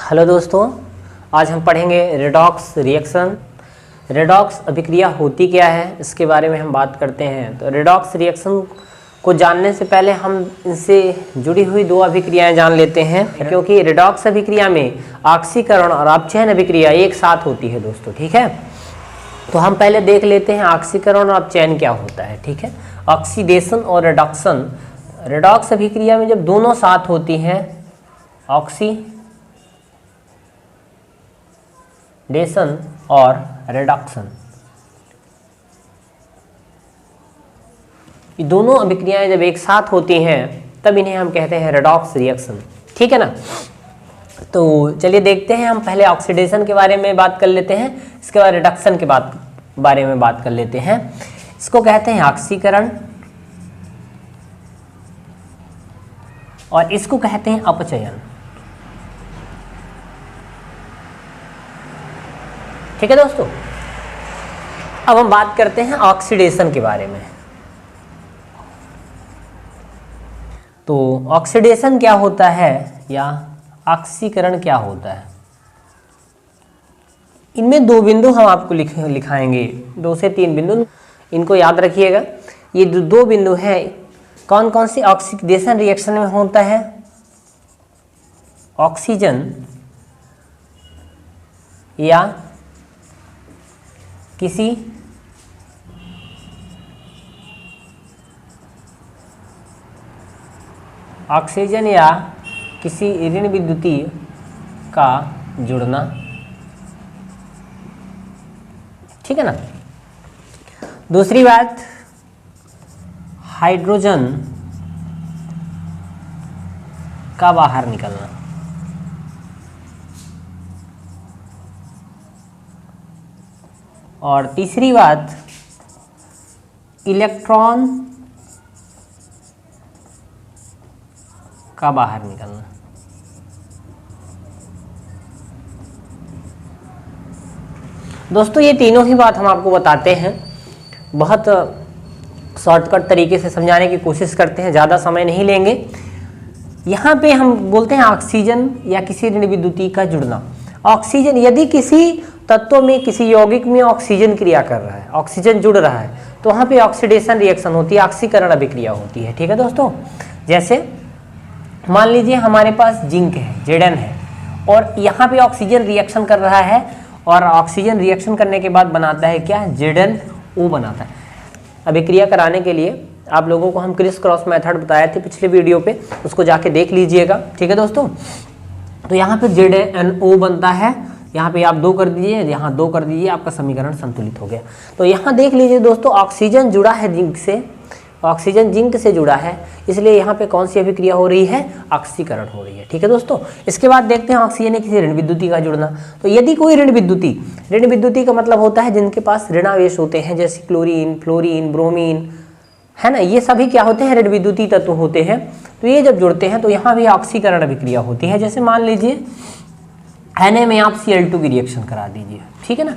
Hello दोस्तों, आज हम पढ़ेंगे रेडॉक्स रिएक्शन। रेडॉक्स अभिक्रिया होती क्या है इसके बारे में हम बात करते हैं। तो रेडॉक्स रिएक्शन को जानने से पहले हम इनसे जुड़ी हुई दो अभिक्रियाएं जान लेते हैं, क्योंकि रेडॉक्स अभिक्रिया में ऑक्सीकरण और अपचयन अभिक्रिया एक साथ होती है दोस्तों। ठीक है, तो हम पहले देख लेते हैं ऑक्सीकरण और अपचयन क्या होता है। ठीक है, ऑक्सीडेशन और रिडक्शन। रेडॉक्स अभिक्रिया में जब दोनों साथ होती हैं, ऑक्सीडेशन और रिडक्शन, ये दोनों अभिक्रियाएं जब एक साथ होती हैं तब इन्हें हम कहते हैं रेडॉक्स रिएक्शन। ठीक है ना। तो चलिए देखते हैं, हम पहले ऑक्सीडेशन के बारे में बात कर लेते हैं, इसके बाद रिडक्शन के बारे में बात कर लेते हैं। इसको कहते हैं ऑक्सीकरण और इसको कहते हैं अपचयन। ठीक है दोस्तों, अब हम बात करते हैं ऑक्सीडेशन के बारे में। तो ऑक्सीडेशन क्या होता है या ऑक्सीकरण क्या होता है, इनमें दो बिंदु हम आपको लिखाएंगे, 2 से 3 बिंदु, इनको याद रखिएगा। ये दो बिंदु हैं, कौन कौन सी ऑक्सीडेशन रिएक्शन में होता है। ऑक्सीजन या किसी ऋण विद्युती का जुड़ना। ठीक है ना। दूसरी बात, हाइड्रोजन का बाहर निकलना। और तीसरी बात, इलेक्ट्रॉन का बाहर निकलना। दोस्तों ये तीनों ही बात हम आपको बताते हैं, बहुत शॉर्टकट तरीके से समझाने की कोशिश करते हैं, ज़्यादा समय नहीं लेंगे। यहाँ पे हम बोलते हैं ऑक्सीजन या किसी ऋण विद्युती का जुड़ना। ऑक्सीजन, यदि किसी तत्व में, किसी यौगिक में ऑक्सीजन क्रिया कर रहा है, ऑक्सीजन जुड़ रहा है, तो वहाँ पे ऑक्सीडेशन रिएक्शन होती है, ऑक्सीकरण अभिक्रिया होती है। ठीक है दोस्तों, जैसे मान लीजिए हमारे पास जिंक है, Zn है, और यहाँ पे ऑक्सीजन रिएक्शन कर रहा है, और ऑक्सीजन रिएक्शन करने के बाद बनाता है क्या, ZnO बनाता है। अभिक्रिया कराने के लिए आप लोगों को हम क्रिस क्रॉस मेथड बताए थे पिछले वीडियो पे, उसको जाके देख लीजिएगा। ठीक है दोस्तों, तो यहाँ पे ZnO बनता है, यहाँ पे आप 2 कर दीजिए, यहाँ 2 कर दीजिए, आपका समीकरण संतुलित हो गया। तो यहाँ देख लीजिए दोस्तों, ऑक्सीजन जुड़ा है जिंक से, ऑक्सीजन जिंक से जुड़ा है, इसलिए यहाँ पे कौन सी अभिक्रिया हो रही है, ऑक्सीकरण हो रही है। ठीक है दोस्तों, इसके बाद देखते हैं ऑक्सीजन ने किसी ऋण विद्युती का जुड़ना। तो यदि कोई ऋण विद्युती का मतलब होता है जिनके पास ऋणावेश होते हैं, जैसे क्लोरीन, फ्लोरीन, ब्रोमीन, है ना, ये सभी क्या होते हैं, ऋण विद्युती तत्व होते हैं। तो ये जब जुड़ते हैं तो यहाँ भी ऑक्सीकरण अभिक्रिया होती है। जैसे मान लीजिए Na में आप Cl2 की रिएक्शन करा दीजिए। ठीक है ना।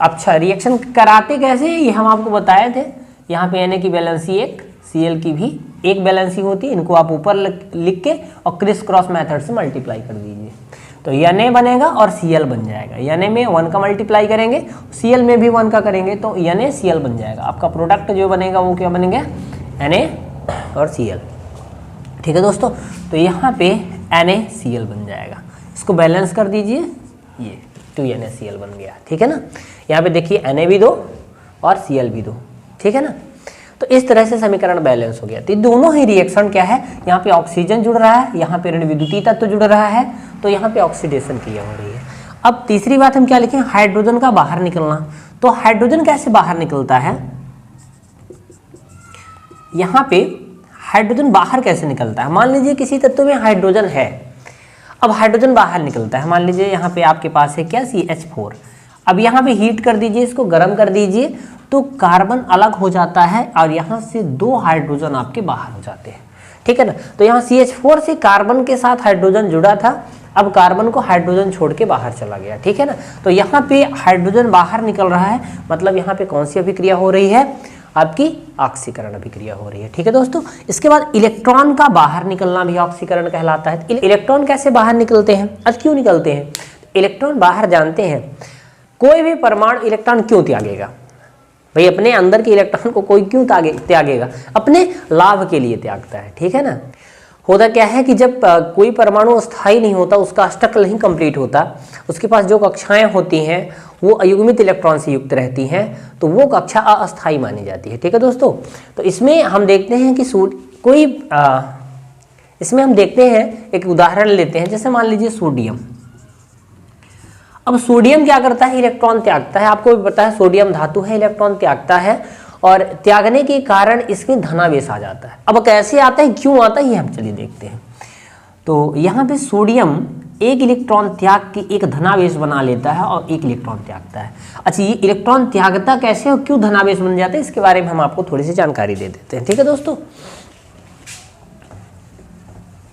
अच्छा, रिएक्शन कराते कैसे, ये हम आपको बताए थे। यहाँ पे Na की वैलेंसी 1, Cl की भी 1 वैलेंसी होती है, इनको आप ऊपर लिख के और क्रिस क्रॉस मेथड से मल्टीप्लाई कर दीजिए, तो Na बनेगा और Cl बन जाएगा। Na में 1 का मल्टीप्लाई करेंगे, Cl में भी 1 का करेंगे, तो NaCl बन जाएगा। आपका प्रोडक्ट जो बनेगा वो क्या बनेगा, Na और Cl। ठीक है दोस्तों, तो यहाँ पे NaCl बन जाएगा। इसको बैलेंस कर दीजिए, ये 2NaCl बन गया। ठीक है ना। यहाँ पे देखिए Na भी 2 और Cl भी 2। ठीक है ना। तो इस तरह से समीकरण बैलेंस हो गया। तो दोनों ही रिएक्शन क्या है, यहाँ पे ऑक्सीजन जुड़ रहा है, यहाँ पे ऋण विद्युती तत्व जुड़ रहा है, तो यहाँ पे ऑक्सीडेशन क्रिया हो रही है। अब तीसरी बात हम क्या लिखें, हाइड्रोजन का बाहर निकलना। तो हाइड्रोजन कैसे बाहर निकलता है, यहाँ पे हाइड्रोजन बाहर कैसे निकलता है। मान लीजिए किसी तत्व में हाइड्रोजन है, अब हाइड्रोजन बाहर निकलता है। मान लीजिए यहाँ पे आपके पास है क्या, CH4। अब यहाँ पे हीट कर दीजिए, इसको गर्म कर दीजिए, तो कार्बन अलग हो जाता है और यहाँ से 2 हाइड्रोजन आपके बाहर हो जाते हैं। ठीक है ना। तो यहाँ CH4 से कार्बन के साथ हाइड्रोजन जुड़ा था, अब कार्बन को हाइड्रोजन छोड़ के बाहर चला गया। ठीक है ना। तो यहाँ पे हाइड्रोजन बाहर निकल रहा है, मतलब यहाँ पे कौन सी अभिक्रिया हो रही है, आपकी ऑक्सीकरण अभिक्रिया हो रही है। ठीक है दोस्तों, इसके बाद इलेक्ट्रॉन का बाहर निकलना भी ऑक्सीकरण कहलाता है। इलेक्ट्रॉन कैसे बाहर निकलते हैं, आज क्यों निकलते हैं? इलेक्ट्रॉन बाहर जानते हैं, कोई भी परमाणु इलेक्ट्रॉन क्यों त्यागेगा भाई? अपने अंदर के इलेक्ट्रॉन को कोई क्यों त्यागेगा? अपने लाभ के लिए त्यागता है। ठीक है ना। होता क्या है कि जब कोई परमाणु अस्थायी नहीं होता, उसका अष्टक नहीं कंप्लीट होता, उसके पास जो कक्षाएं होती हैं वो अयुग्मित इलेक्ट्रॉन से युक्त रहती हैं, तो वो कक्षा अस्थायी मानी जाती है। ठीक है दोस्तों, तो इसमें हम देखते हैं कि इसमें हम देखते हैं, एक उदाहरण लेते हैं, जैसे मान लीजिए सोडियम। अब सोडियम क्या करता है? इलेक्ट्रॉन त्यागता है। आपको भी पता है सोडियम धातु है, इलेक्ट्रॉन त्यागता है, और त्यागने के कारण इसमें धनावेश आ जाता है। अब कैसे आता है, क्यों आता है, ये हम चलिए देखते हैं। तो यहाँ पे सोडियम एक इलेक्ट्रॉन त्याग के एक धनावेश बना लेता है और एक इलेक्ट्रॉन त्यागता है। अच्छा, ये इलेक्ट्रॉन त्यागता कैसे और क्यों धनावेश बन जाता है, इसके बारे में हम आपको थोड़ी सी जानकारी दे देते हैं। ठीक है दोस्तों,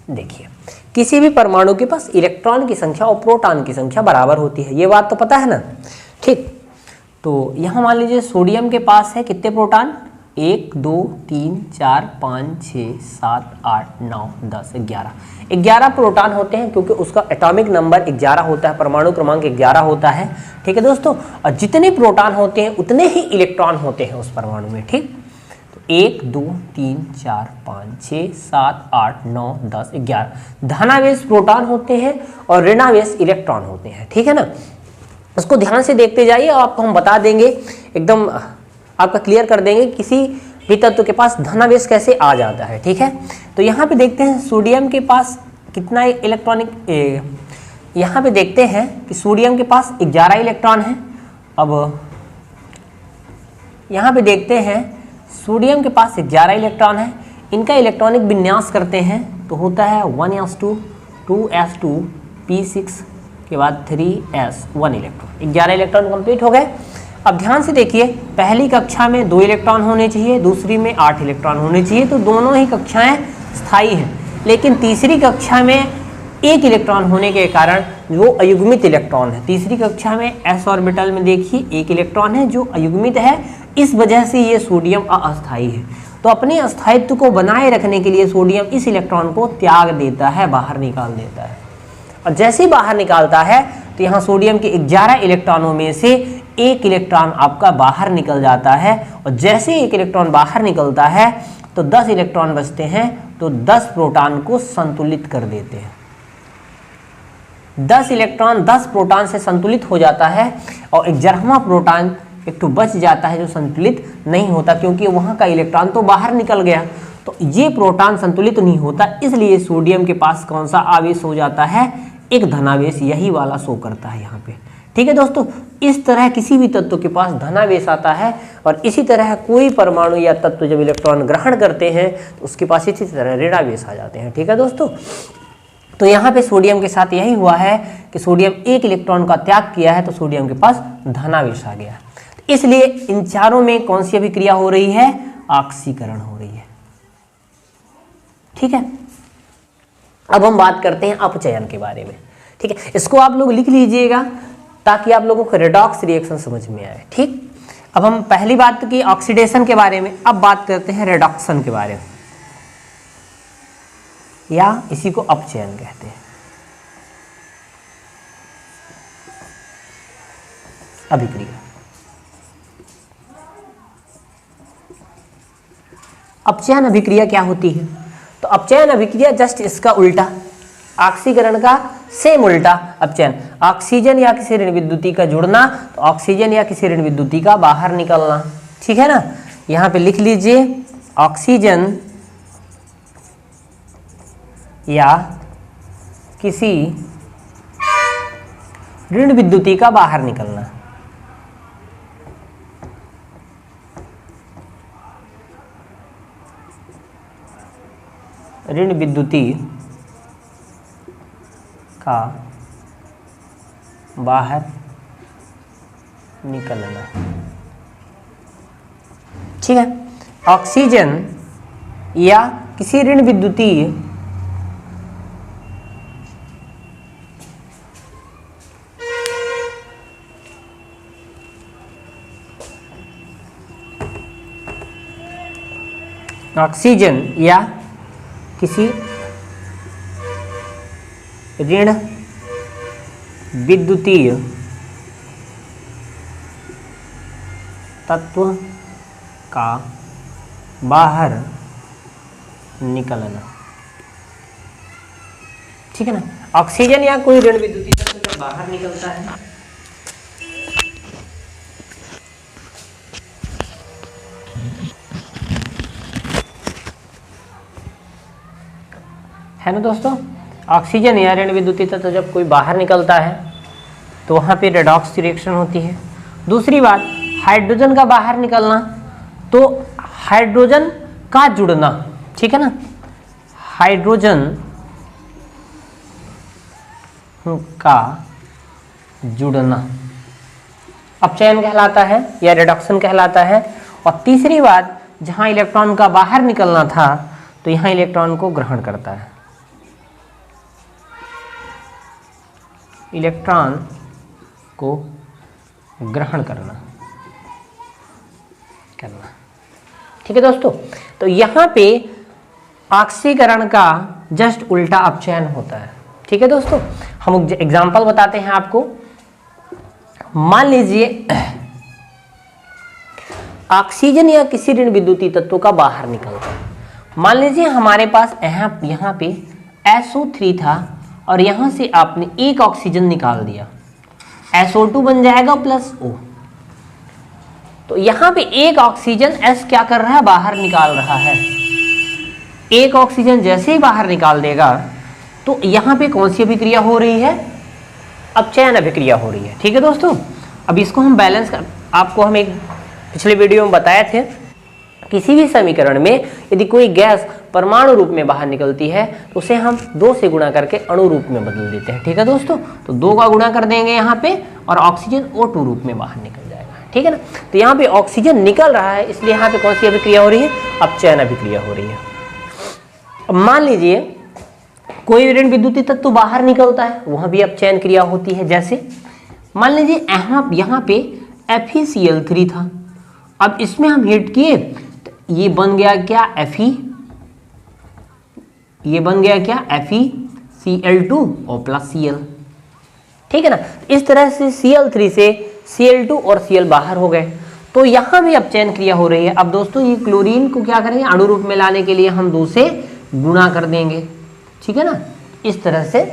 देखिए, किसी भी परमाणु के पास इलेक्ट्रॉन की संख्या और प्रोटॉन की संख्या बराबर होती है, ये बात तो पता है ना। ठीक, तो यहाँ मान लीजिए सोडियम के पास है कितने प्रोटॉन? 1 2 3 4 5 6 7 8 9 10 11 11 प्रोटॉन होते हैं, क्योंकि उसका एटॉमिक नंबर 11 होता है, परमाणु क्रमांक 11 होता है। ठीक है दोस्तों, और जितने प्रोटॉन होते हैं उतने ही इलेक्ट्रॉन होते हैं उस परमाणु में। ठीक, तो 1 2 3 4 5 6 7 8 9 10 11 धनावेश प्रोटॉन होते हैं और ऋणावेश इलेक्ट्रॉन होते हैं। ठीक है ना। उसको ध्यान से देखते जाइए और आपको हम बता देंगे, एकदम आपका क्लियर कर देंगे किसी भी तत्व के पास धनावेश कैसे आ जाता है। ठीक है, तो यहाँ पे देखते हैं सोडियम के पास कितना इलेक्ट्रॉनिक, यहाँ पे देखते हैं कि सोडियम के पास 11 इलेक्ट्रॉन है। अब यहाँ पे देखते हैं सोडियम के पास 11 इलेक्ट्रॉन है, इनका इलेक्ट्रॉनिक विन्यास करते हैं तो होता है 1s2 2s2 p6 के बाद 3s1 इलेक्ट्रॉन। 11 इलेक्ट्रॉन कंप्लीट हो गए। अब ध्यान से देखिए, पहली कक्षा में 2 इलेक्ट्रॉन होने चाहिए, दूसरी में 8 इलेक्ट्रॉन होने चाहिए, तो दोनों ही कक्षाएं स्थायी हैं। लेकिन तीसरी कक्षा में 1 इलेक्ट्रॉन होने के कारण वो अयुग्मित इलेक्ट्रॉन है। तीसरी कक्षा में s ऑर्बिटल में देखिए 1 इलेक्ट्रॉन है जो अयुग्मित है, इस वजह से ये सोडियम अस्थायी है। तो अपने अस्थायित्व को बनाए रखने के लिए सोडियम इस इलेक्ट्रॉन को त्याग देता है, बाहर निकाल देता है। और जैसे ही बाहर निकालता है तो यहाँ सोडियम के 11 इलेक्ट्रॉनों में से 1 इलेक्ट्रॉन आपका बाहर निकल जाता है, और जैसे 1 इलेक्ट्रॉन बाहर निकलता है तो 10 इलेक्ट्रॉन बचते हैं, तो 10 प्रोटॉन को संतुलित कर देते हैं। 10 इलेक्ट्रॉन 10 प्रोटॉन से संतुलित हो जाता है, और 11वां प्रोटॉन एक तो बच जाता है जो संतुलित नहीं होता, क्योंकि वहाँ का इलेक्ट्रॉन तो बाहर निकल गया। तो ये प्रोटॉन संतुलित नहीं होता, इसलिए सोडियम के पास कौन सा आवेश हो जाता है? एक धनावेश, यही वाला शो करता है यहाँ पे। ठीक है दोस्तों, इस तरह किसी भी तत्व के पास धनावेश आता है, और इसी तरह कोई परमाणु या तत्व जब इलेक्ट्रॉन ग्रहण करते हैं तो उसके पास इसी तरह ऋणावेश आ जाते हैं। ठीक है दोस्तों, तो यहाँ पे सोडियम के साथ यही हुआ है कि सोडियम 1 इलेक्ट्रॉन का त्याग किया है, तो सोडियम के पास धनावेश आ गया। इसलिए इन चारों में कौन सी अभिक्रिया हो रही है? ऑक्सीकरण हो रही है। ठीक है, अब हम बात करते हैं अपचयन के बारे में। ठीक है, इसको आप लोग लिख लीजिएगा ताकि आप लोगों को रेडॉक्स रिएक्शन समझ में आए। ठीक, अब हम पहली बात की ऑक्सीडेशन के बारे में, अब बात करते हैं रेडॉक्शन के बारे में, या इसी को अपचयन कहते हैं। अभिक्रिया, अपचयन अभिक्रिया क्या होती है? तो अपचयन अभिक्रिया जस्ट इसका उल्टा, ऑक्सीकरण का सेम उल्टा अपचयन। ऑक्सीजन या किसी ऋण विद्युती का जुड़ना, तो ऑक्सीजन या किसी ऋण विद्युती का बाहर निकलना। ठीक है ना, यहाँ पे लिख लीजिए ऑक्सीजन या किसी ऋण विद्युती का बाहर निकलना। ऋण विद्युती का बाहर निकलना। ठीक है, ऑक्सीजन या किसी ऋण विद्युती ऑक्सीजन या किसी ऋण विद्युतीय तत्व का बाहर निकलना। ठीक है ना, ऑक्सीजन या कोई ऋण विद्युतीय तत्व जब बाहर निकलता है ना दोस्तों, ऑक्सीजन या ऋण विद्युतीय तत्व जब कोई बाहर निकलता है तो वहाँ पे रेडॉक्स की रिएक्शन होती है। दूसरी बात, हाइड्रोजन का बाहर निकलना, तो हाइड्रोजन का जुड़ना, ठीक है ना, हाइड्रोजन का जुड़ना अपचयन कहलाता है या रिडक्शन कहलाता है। और तीसरी बात, जहाँ इलेक्ट्रॉन का बाहर निकलना था तो यहाँ इलेक्ट्रॉन को ग्रहण करता है, इलेक्ट्रॉन को ग्रहण करना। ठीक है दोस्तों, तो यहाँ पे ऑक्सीकरण का जस्ट उल्टा अपचयन होता है। ठीक है दोस्तों, हम एग्जाम्पल बताते हैं आपको। मान लीजिए ऑक्सीजन या किसी ऋण विद्युतीय तत्व का बाहर निकलता है। मान लीजिए हमारे पास यहाँ पे SO3 था और यहाँ से आपने एक ऑक्सीजन निकाल दिया, SO2 बन जाएगा प्लस O। तो यहाँ पे एक ऑक्सीजन S क्या कर रहा है, बाहर निकाल रहा है। एक ऑक्सीजन जैसे ही बाहर निकाल देगा तो यहाँ पे कौन सी अभिक्रिया हो रही है, अपचयन अभिक्रिया हो रही है। ठीक है दोस्तों, अब इसको हम बैलेंस कर, आपको हम एक पिछले वीडियो में बताए थे, किसी भी समीकरण में यदि कोई गैस परमाणु रूप में बाहर निकलती है तो उसे हम 2 से गुणा करके अणु रूप में बदल देते हैं। ठीक है दोस्तों, तो 2 का गुणा कर देंगे यहाँ पे और ऑक्सीजन O2 रूप में बाहर निकल जाएगा। ठीक है ना, तो यहाँ पे ऑक्सीजन निकल रहा है, इसलिए यहाँ पे कौन सी अभिक्रिया हो रही है, अपचयन अभिक्रिया हो रही है। अब मान लीजिए कोई ऋण विद्युतीय तत्व बाहर निकलता है, वहां भी अपचयन क्रिया होती है। जैसे मान लीजिए यहाँ पे FeCl3 था, अब इसमें हम हीट किए तो ये बन गया क्या, Fe, ये बन गया क्या, FeCl2 और प्लस Cl। ठीक है ना, इस तरह से Cl3 से Cl2 और Cl बाहर हो गए, तो यहाँ भी अपचयन क्रिया हो रही है। अब दोस्तों ये क्लोरीन को क्या करेंगे, अणु रूप में लाने के लिए हम 2 से गुणा कर देंगे। ठीक है ना, इस तरह से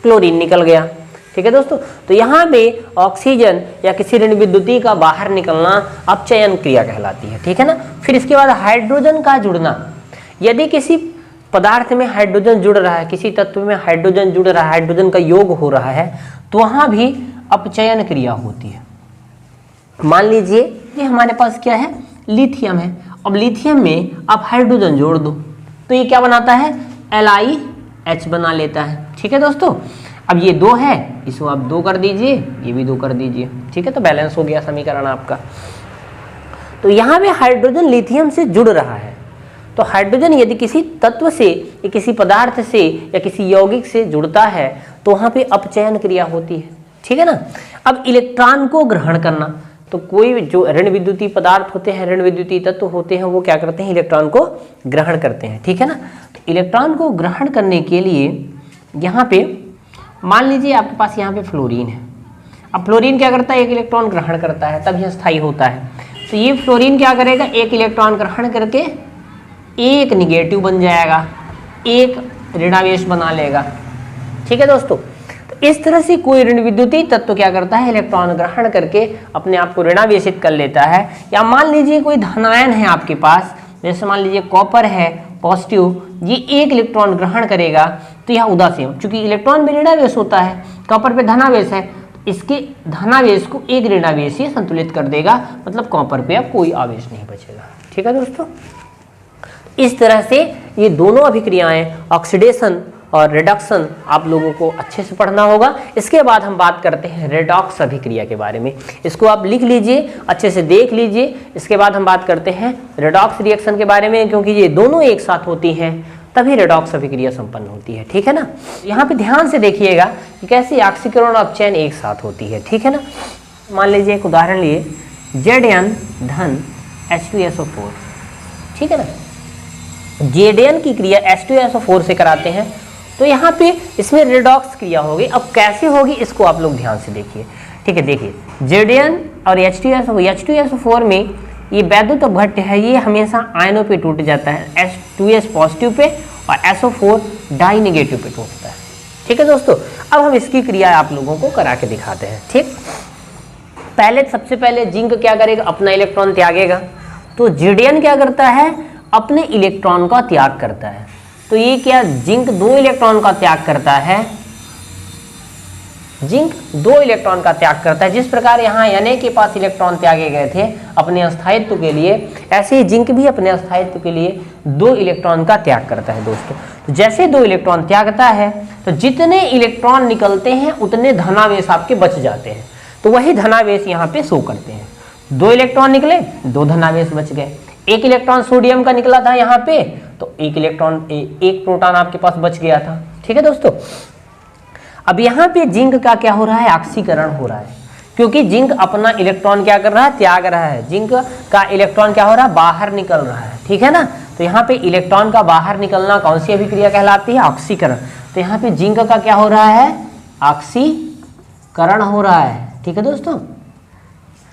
क्लोरीन निकल गया। ठीक है दोस्तों, तो यहाँ पे ऑक्सीजन या किसी ऋण विद्युतीय का बाहर निकलना अपचयन क्रिया कहलाती है। ठीक है ना, फिर इसके बाद हाइड्रोजन का जुड़ना, यदि किसी पदार्थ में हाइड्रोजन जुड़ रहा है, किसी तत्व में हाइड्रोजन जुड़ रहा है, हाइड्रोजन का योग हो रहा है, तो वहाँ भी अपचयन क्रिया होती है। मान लीजिए ये हमारे पास क्या है, लिथियम है। अब लिथियम में आप हाइड्रोजन जोड़ दो तो ये क्या बनाता है, LiH बना लेता है। ठीक है दोस्तों, अब ये 2 है, इसको आप 2 कर दीजिए, ये भी 2 कर दीजिए। ठीक है, तो बैलेंस हो गया समीकरण आपका। तो यहाँ पे हाइड्रोजन लिथियम से जुड़ रहा है, तो हाइड्रोजन यदि किसी तत्व से या किसी पदार्थ से या किसी यौगिक से जुड़ता है तो वहाँ पे अपचयन क्रिया होती है। ठीक है ना, अब इलेक्ट्रॉन को ग्रहण करना, तो कोई जो ऋण विद्युतीय पदार्थ होते हैं, ऋण विद्युतीय तत्व होते हैं, वो क्या करते हैं, इलेक्ट्रॉन को ग्रहण करते हैं। ठीक है ना, तो इलेक्ट्रॉन को ग्रहण करने के लिए यहाँ पे मान लीजिए आपके पास यहाँ पे फ्लोरीन है। अब फ्लोरीन क्या करता है, एक इलेक्ट्रॉन ग्रहण करता है, तब यह स्थायी होता है। तो ये फ्लोरीन क्या करेगा, एक इलेक्ट्रॉन ग्रहण करके एक निगेटिव बन जाएगा, एक ऋणावेश बना लेगा। ठीक है दोस्तों, इस तरह से कोई ऋण विद्युतीय तत्व क्या करता है, इलेक्ट्रॉन ग्रहण करके अपने आप को ऋणावेशित कर लेता है। या मान लीजिए कोई धनायन है आपके पास, जैसे मान लीजिए कॉपर है पॉजिटिव, ये एक इलेक्ट्रॉन ग्रहण करेगा तो यह उदासीन, चूंकि इलेक्ट्रॉन में ऋणावेश होता है, कॉपर पे धनावेश है, तो इसके धनावेश को एक ऋणावेश ही संतुलित कर देगा, मतलब कॉपर पे अब कोई आवेश नहीं बचेगा। ठीक है दोस्तों, इस तरह से ये दोनों अभिक्रियाएं ऑक्सीडेशन और रिडक्शन आप लोगों को अच्छे से पढ़ना होगा। इसके बाद हम बात करते हैं रेडॉक्स अभिक्रिया के बारे में, इसको आप लिख लीजिए, अच्छे से देख लीजिए। इसके बाद हम बात करते हैं रेडॉक्स रिएक्शन के बारे में, क्योंकि ये दोनों एक साथ होती हैं तभी रेडॉक्स अभिक्रिया संपन्न होती है। ठीक है ना, यहाँ पे ध्यान से देखिएगा कि कैसे ऑक्सीकरण और अपचयन एक साथ होती है। ठीक है ना, मान लीजिए एक उदाहरण लिए, Zn धन H2SO4। ठीक है ना, Zn की क्रिया H2SO4 से कराते हैं तो यहाँ पे इसमें रेडॉक्स क्रिया होगी। अब कैसे होगी इसको आप लोग ध्यान से देखिए, ठीक है। देखिए Zn और H2SO4 में ये वैद्युत अपघट्य है, ये हमेशा आयनों पे टूट जाता है, H2S पॉजिटिव पे और SO4 डाई नेगेटिव पे टूटता है, ठीक है दोस्तों। अब हम इसकी क्रिया आप लोगों को करा के दिखाते हैं, ठीक। सबसे पहले जिंक क्या करेगा, अपना इलेक्ट्रॉन त्यागेगा। तो Zn क्या करता है, अपने इलेक्ट्रॉन का त्याग करता है। तो ये क्या, जिंक 2 इलेक्ट्रॉन का त्याग करता है, जिंक 2 इलेक्ट्रॉन का त्याग करता है। जिस प्रकार यहाँ Na के पास इलेक्ट्रॉन त्यागे गए थे अपने अस्थायित्व के लिए, ऐसे ही जिंक भी अपने अस्थायित्व के लिए 2 इलेक्ट्रॉन का त्याग करता है दोस्तों। तो जैसे 2 इलेक्ट्रॉन त्यागता है तो जितने इलेक्ट्रॉन निकलते हैं उतने धनावेश आपके बच जाते हैं। तो वही धनावेश यहाँ पे शो करते हैं। 2 इलेक्ट्रॉन निकले, 2 धनावेश बच गए। 1 इलेक्ट्रॉन सोडियम का निकला था यहाँ पे, तो 1 प्रोटॉन आपके पास बच गया था, ठीक है दोस्तों। अब यहाँ पे जिंक का क्या हो रहा है, ऑक्सीकरण हो रहा है, क्योंकि जिंक अपना इलेक्ट्रॉन क्या कर रहा है, त्याग रहा है। जिंक का इलेक्ट्रॉन क्या हो रहा है, बाहर निकल रहा है, ठीक है ना। तो यहाँ पे इलेक्ट्रॉन का बाहर निकलना कौन सी अभिक्रिया कहलाती है, ऑक्सीकरण। तो यहाँ पे जिंक का क्या हो रहा है, ऑक्सीकरण हो रहा है, ठीक है दोस्तों।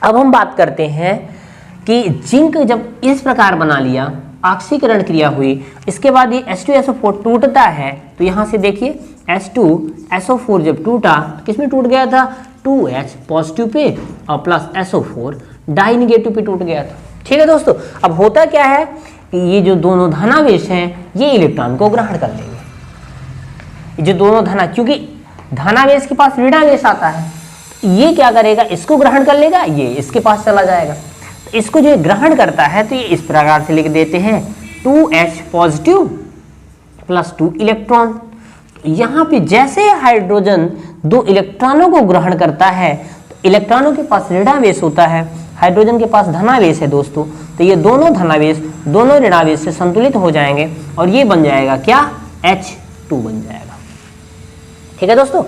अब हम बात करते हैं कि जिंक जब इस प्रकार बना लिया, ऑक्सीकरण क्रिया हुई, इसके बाद ये H2SO4 टूटता है। तो यहाँ से देखिए H2SO4 जब टूटा तो किसमें टूट गया था, 2H पॉजिटिव पे और प्लस SO4 डाई नेगेटिव पे टूट गया था, ठीक है दोस्तों। अब होता क्या है कि ये जो दोनों धनावेश हैं ये इलेक्ट्रॉन को ग्रहण कर लेंगे। जो दोनों क्योंकि धनावेश के पास ऋणावेश आता है, ये क्या करेगा, इसको ग्रहण कर लेगा, ये इसके पास चला जाएगा। इसको जो ग्रहण करता है तो ये इस प्रकार से लिख देते हैं 2H पॉजिटिव प्लस 2 इलेक्ट्रॉन। यहाँ पे जैसे हाइड्रोजन 2 इलेक्ट्रॉनों को ग्रहण करता है तो इलेक्ट्रॉनों के पास ऋणावेश होता है, हाइड्रोजन के पास धनावेश है दोस्तों। तो ये दोनों धनावेश दोनों ऋणावेश से संतुलित हो जाएंगे और ये बन जाएगा क्या, H2 बन जाएगा, ठीक है दोस्तों।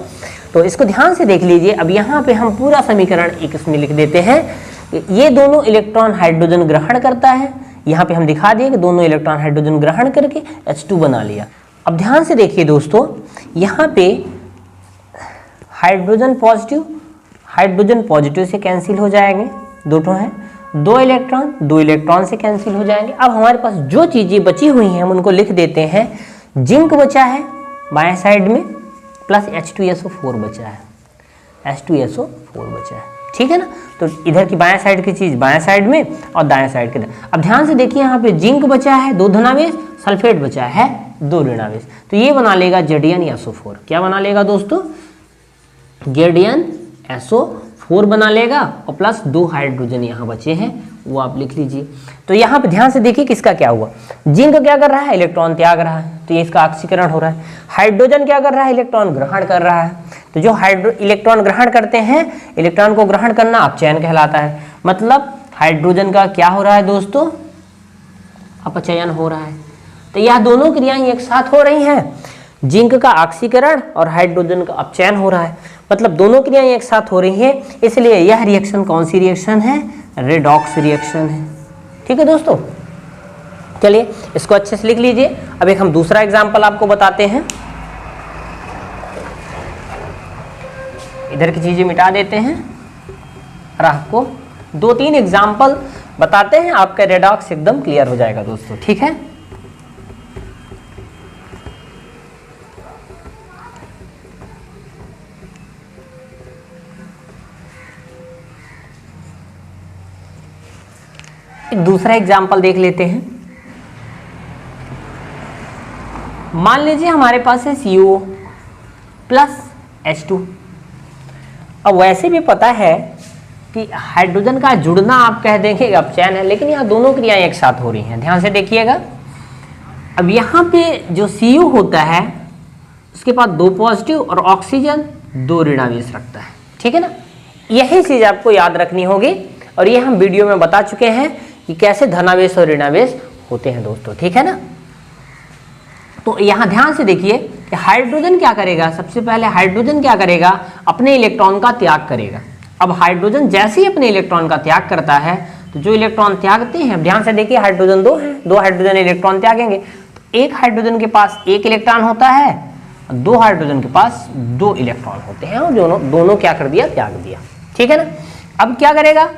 तो इसको ध्यान से देख लीजिए। अब यहाँ पे हम पूरा समीकरण एक इसमें लिख देते हैं। ये दोनों इलेक्ट्रॉन हाइड्रोजन ग्रहण करता है, यहाँ पे हम दिखा दिए कि दोनों इलेक्ट्रॉन हाइड्रोजन ग्रहण करके H2 बना लिया। अब ध्यान से देखिए दोस्तों, यहाँ पे हाइड्रोजन पॉजिटिव से कैंसिल हो जाएंगे, दोनों हैं, 2 इलेक्ट्रॉन से कैंसिल हो जाएंगे। अब हमारे पास जो चीजें बची हुई हैं हम उनको लिख देते हैं। जिंक बचा है बाएं साइड में प्लस H2SO4 बचा है, ठीक है ना। तो इधर की बाएं साइड की चीज बाएं साइड में और दाएं साइड के। अब ध्यान से देखिए, यहाँ पे जिंक बचा है 2 धनावेश, सल्फेट बचा है 2 ऋणावेश। तो ये बना लेगा ZnSO4। क्या बना लेगा दोस्तों, ZnSO4 बना लेगा और प्लस 2 हाइड्रोजन यहाँ बचे हैं, वो आप लिख लीजिए। तो यहाँ पे ध्यान से देखिए किसका क्या हुआ, जिंक क्या कर रहा है, इलेक्ट्रॉन त्याग रहा है, तो ये इसका ऑक्सीकरण हो रहा है। हाइड्रोजन क्या कर रहा है, इलेक्ट्रॉन ग्रहण कर रहा है। तो जो इलेक्ट्रॉन ग्रहण करते हैं, इलेक्ट्रॉन को ग्रहण करना अपचयन कहलाता है। मतलब हाइड्रोजन का क्या हो रहा है दोस्तों, अपचयन हो रहा है। तो यह दोनों क्रियाएं एक साथ हो रही हैं, जिंक का ऑक्सीकरण और हाइड्रोजन का अपचयन हो रहा है, मतलब दोनों क्रियाएं एक साथ हो रही हैं। इसलिए यह रिएक्शन कौन सी रिएक्शन है, रेडॉक्स रिएक्शन है, ठीक है दोस्तों। चलिए इसको अच्छे से लिख लीजिए। अब एक हम दूसरा एग्जाम्पल आपको बताते हैं। इधर की चीजें मिटा देते हैं और आपको 2-3 एग्जाम्पल बताते हैं, आपका रेडॉक्स एकदम क्लियर हो जाएगा दोस्तों, ठीक है। एक दूसरा एग्जाम्पल देख लेते हैं। मान लीजिए हमारे पास है CO प्लस H2। अब वैसे भी पता है कि हाइड्रोजन का जुड़ना आप कह देंगे अपचयन है, लेकिन यहाँ दोनों क्रियाएं एक साथ हो रही हैं, ध्यान से देखिएगा। अब यहाँ पे जो CO होता है उसके पास 2 पॉजिटिव और ऑक्सीजन 2 ऋणावेश रखता है, ठीक है ना। यही चीज आपको याद रखनी होगी और ये हम वीडियो में बता चुके हैं कि कैसे धनावेश और ऋणावेश होते हैं दोस्तों, ठीक है ना। तो यहाँ ध्यान से देखिए कि हाइड्रोजन क्या करेगा, सबसे पहले हाइड्रोजन क्या करेगा, अपने इलेक्ट्रॉन का त्याग करेगा। अब हाइड्रोजन जैसे ही अपने इलेक्ट्रॉन का त्याग करता है तो जो इलेक्ट्रॉन त्यागते हैं, ध्यान से देखिए हाइड्रोजन 2 है, 2 हाइड्रोजन इलेक्ट्रॉन त्यागेंगे एक हाइड्रोजन के पास एक इलेक्ट्रॉन होता है, दो हाइड्रोजन के पास दो इलेक्ट्रॉन होते हैं और दोनों क्या कर दिया, त्याग दिया। ठीक है ना। अब क्या करेगा,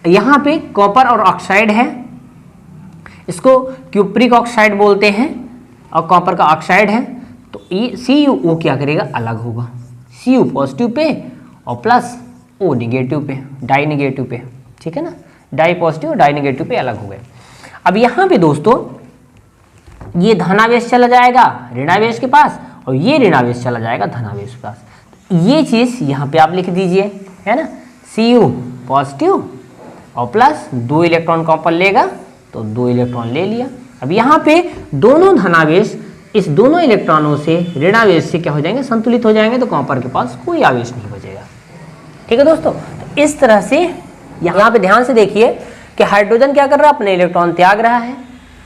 यहाँ पे कॉपर और ऑक्साइड है, इसको क्यूप्रिक ऑक्साइड बोलते हैं और कॉपर का ऑक्साइड है, तो ये CuO क्या करेगा, अलग होगा। Cu पॉजिटिव पे और प्लस O निगेटिव पे, डाई निगेटिव पे। ठीक है ना, डाई पॉजिटिव और डाई निगेटिव पे अलग हो गए। अब यहाँ पे दोस्तों ये धनावेश चला जाएगा ऋणावेश के पास और ये ऋणावेश चला जाएगा धनावेश के पास। ये चीज़ यहाँ पे आप लिख दीजिए, है ना। Cu पॉजिटिव और प्लस 2 इलेक्ट्रॉन कॉपर लेगा तो 2 इलेक्ट्रॉन ले लिया। अब यहाँ पे दोनों धनावेश इस दोनों इलेक्ट्रॉनों से ऋणावेश से क्या हो जाएंगे, संतुलित हो जाएंगे, तो कॉपर के पास कोई आवेश नहीं बचेगा। ठीक है दोस्तों, तो इस तरह से यहाँ पे ध्यान से देखिए कि हाइड्रोजन क्या कर रहा है, अपने इलेक्ट्रॉन त्याग रहा है।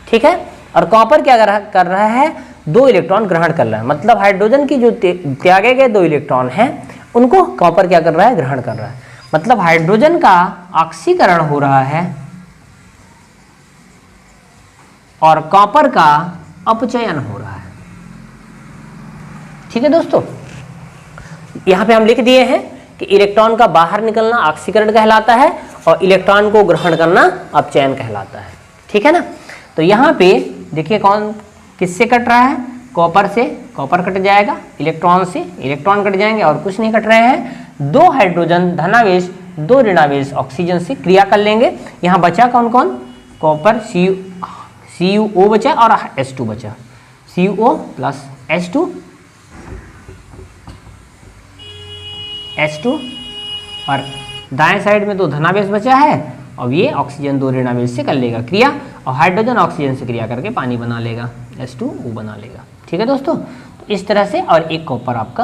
ठीक है, और कॉपर क्या कर रहा है, 2 इलेक्ट्रॉन ग्रहण कर रहा है। मतलब हाइड्रोजन की जो त्यागे गए 2 इलेक्ट्रॉन हैं उनको कॉपर क्या कर रहा है, ग्रहण कर रहा है। मतलब हाइड्रोजन का ऑक्सीकरण हो रहा है और कॉपर का अपचयन हो रहा है। ठीक है दोस्तों, यहां पे हम लिख दिए हैं कि इलेक्ट्रॉन का बाहर निकलना ऑक्सीकरण कहलाता है और इलेक्ट्रॉन को ग्रहण करना अपचयन कहलाता है। ठीक है ना। तो यहाँ पे देखिए कौन किससे कट रहा है, कॉपर से कॉपर कट जाएगा, इलेक्ट्रॉन से इलेक्ट्रॉन कट जाएंगे और कुछ नहीं कट रहे हैं। 2 हाइड्रोजन धनावेश 2 ऋणावेश ऑक्सीजन से क्रिया कर लेंगे। यहाँ बचा कौन कौन, कॉपर CuO बचा और H2 बचा, CO प्लस H2 और दाएं साइड में 2 धनावेश बचा है और ये ऑक्सीजन 2 ऋणावेश से कर लेगा क्रिया और हाइड्रोजन ऑक्सीजन से क्रिया करके पानी बना लेगा, H2O बना लेगा। ठीक है दोस्तों, तो इस तरह से और एक कॉपर आपका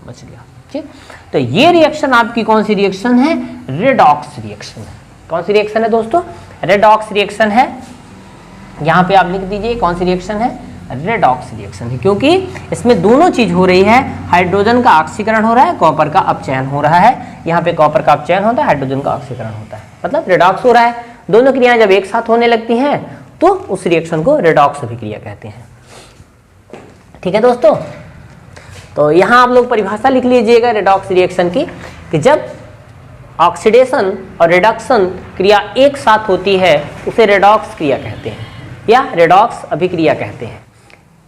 बच गया। ठीक, तो ये रिएक्शन आपकी कौन सी रिएक्शन है, रेडॉक्स रिएक्शन है। कौन सी रिएक्शन है दोस्तों, रेडॉक्स रिएक्शन है। यहाँ पे आप लिख दीजिए कौन सी रिएक्शन है, रेडॉक्स रिएक्शन है, क्योंकि इसमें दोनों चीज हो रही है। हाइड्रोजन का ऑक्सीकरण हो रहा है, कॉपर का अपचयन हो रहा है। यहाँ पे कॉपर का अपचयन होता है, हाइड्रोजन का ऑक्सीकरण होता है, मतलब रेडॉक्स हो रहा है। दोनों क्रियाएं जब एक साथ होने लगती हैं तो उस रिएक्शन को रेडॉक्स अभिक्रिया कहते हैं। ठीक है दोस्तों, तो यहाँ आप लोग परिभाषा लिख लीजिएगा रेडॉक्स रिएक्शन की, कि जब ऑक्सीडेशन और रिडक्शन क्रिया एक साथ होती है उसे रेडॉक्स क्रिया कहते हैं या रेडॉक्स अभिक्रिया कहते हैं।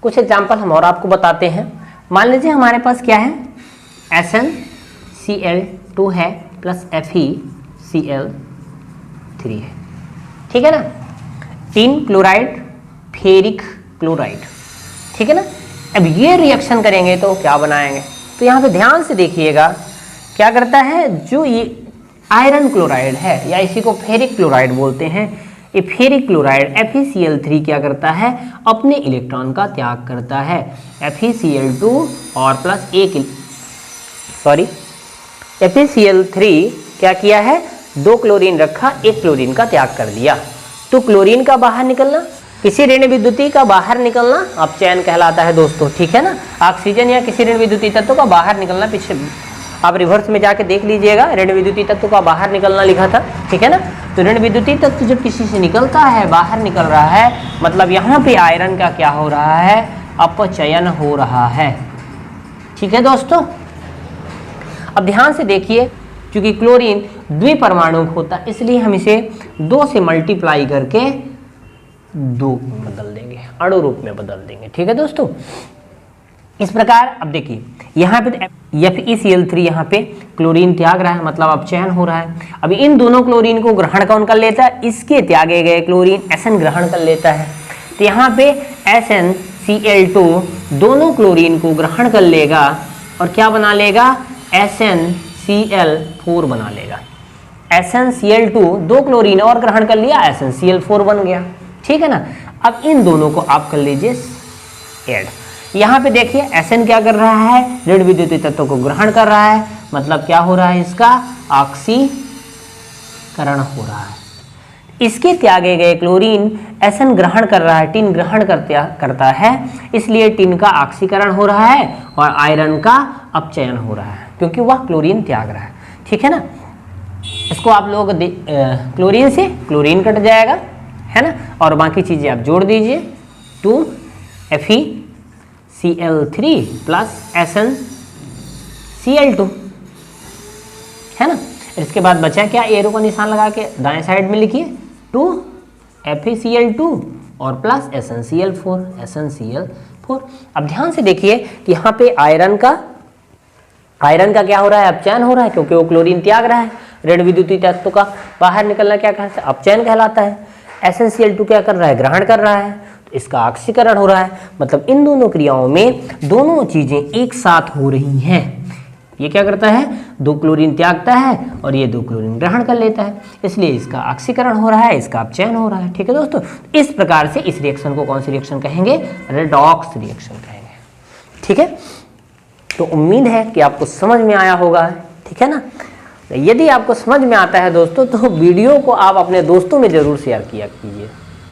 कुछ एग्जाम्पल हम और आपको बताते हैं। मान लीजिए हमारे पास क्या है, SnCl2 है प्लस FeCl3 है। ठीक है ना, 3 क्लोराइड फेरिक क्लोराइड। ठीक है ना। अब ये रिएक्शन करेंगे तो क्या बनाएंगे, तो यहाँ पे ध्यान से देखिएगा क्या करता है, जो ये आयरन क्लोराइड है या इसी को फेरिक क्लोराइड बोलते हैं, ये फेरिक क्लोराइड FeCl3 क्या करता है, अपने इलेक्ट्रॉन का त्याग करता है। FeCl2 और प्लस FeCl3 क्या किया है, 2 क्लोरीन रखा, 1 क्लोरीन का त्याग कर दिया। तो क्लोरीन का बाहर निकलना, किसी ऋण विद्युतीय का बाहर निकलना अपचयन कहलाता है दोस्तों। ठीक है ना, ऑक्सीजन या किसी ऋण विद्युतीय तत्व का बाहर निकलना, पीछे आप रिवर्स में जाके देख लीजिएगा, ऋण विद्युतीय तत्व का बाहर निकलना लिखा था। ठीक है ना, तो ऋण विद्युतीय तत्व जब किसी से निकलता है, बाहर निकल रहा है, मतलब यहाँ पे आयरन का क्या हो रहा है, अपचयन हो रहा है। ठीक है दोस्तों, अब ध्यान से देखिए, क्योंकि क्लोरीन द्विपरमाणुक होता है इसलिए हम इसे 2 से मल्टीप्लाई करके 2 बदल देंगे, अणु रूप में बदल देंगे। ठीक है दोस्तों, इस प्रकार अब देखिए यहाँ पे FeCl3 यहाँ पे क्लोरीन त्याग रहा है, मतलब अपचयन हो रहा है। अब इन दोनों क्लोरीन को ग्रहण कौन कर लेता है, इसके त्यागे गए क्लोरीन Sn ग्रहण कर लेता है। तो यहाँ पे SnCl2 दोनों क्लोरीन को ग्रहण कर लेगा और क्या बना लेगा, SnCl4 बना लेगा। SnCl2 2 क्लोरीन और ग्रहण कर लिया, SnCl4 बन गया। ठीक है ना। अब इन दोनों को आप कर लीजिए ऐड। यहाँ पे देखिए Sn क्या कर रहा है, ऋण विद्युतीय तत्व को ग्रहण कर रहा है, मतलब क्या हो रहा है, इसका ऑक्सीकरण हो रहा है। इसके त्यागे गए क्लोरीन Sn ग्रहण कर रहा है, टिन ग्रहण करता है, इसलिए टिन का ऑक्सीकरण हो रहा है और आयरन का अपचयन हो रहा है, क्योंकि वह क्लोरीन त्याग रहा है। ठीक है ना, इसको आप लोग क्लोरीन से क्लोरीन कट जाएगा, है ना, और बाकी चीजें आप जोड़ दीजिए, 2 FeCl3 प्लस SnCl2, है ना। इसके बाद बचा क्या, एरो का निशान लगा के दाएं साइड में लिखिए 2 FeCl2 और प्लस SnCl4। अब ध्यान से देखिए कि यहाँ पे आयरन का क्या हो रहा है, अपचयन हो रहा है, क्योंकि वो क्लोरीन त्याग रहा है। ऋण विद्युतीय तत्व का बाहर निकलना क्या कहलाता है, अपचयन कहलाता है। SnCl2 क्या कर रहा है, ग्रहण कर रहा है, तो इसका ऑक्सीकरण हो रहा है। मतलब इन दोनों क्रियाओं में दोनों चीजें एक साथ हो रही हैं। ये क्या करता है, 2 क्लोरीन त्यागता है और ये 2 क्लोरीन ग्रहण कर लेता है, इसलिए इसका ऑक्सीकरण हो रहा है, इसका अपचयन हो रहा है। ठीक है दोस्तों, इस प्रकार से इस रिएक्शन को कौन सी रिएक्शन कहेंगे, रेडॉक्स रिएक्शन कहेंगे। ठीक है, तो उम्मीद है कि आपको समझ में आया होगा। ठीक है ना। यदि आपको समझ में आता है दोस्तों, तो वीडियो को आप अपने दोस्तों में जरूर शेयर किया कीजिए।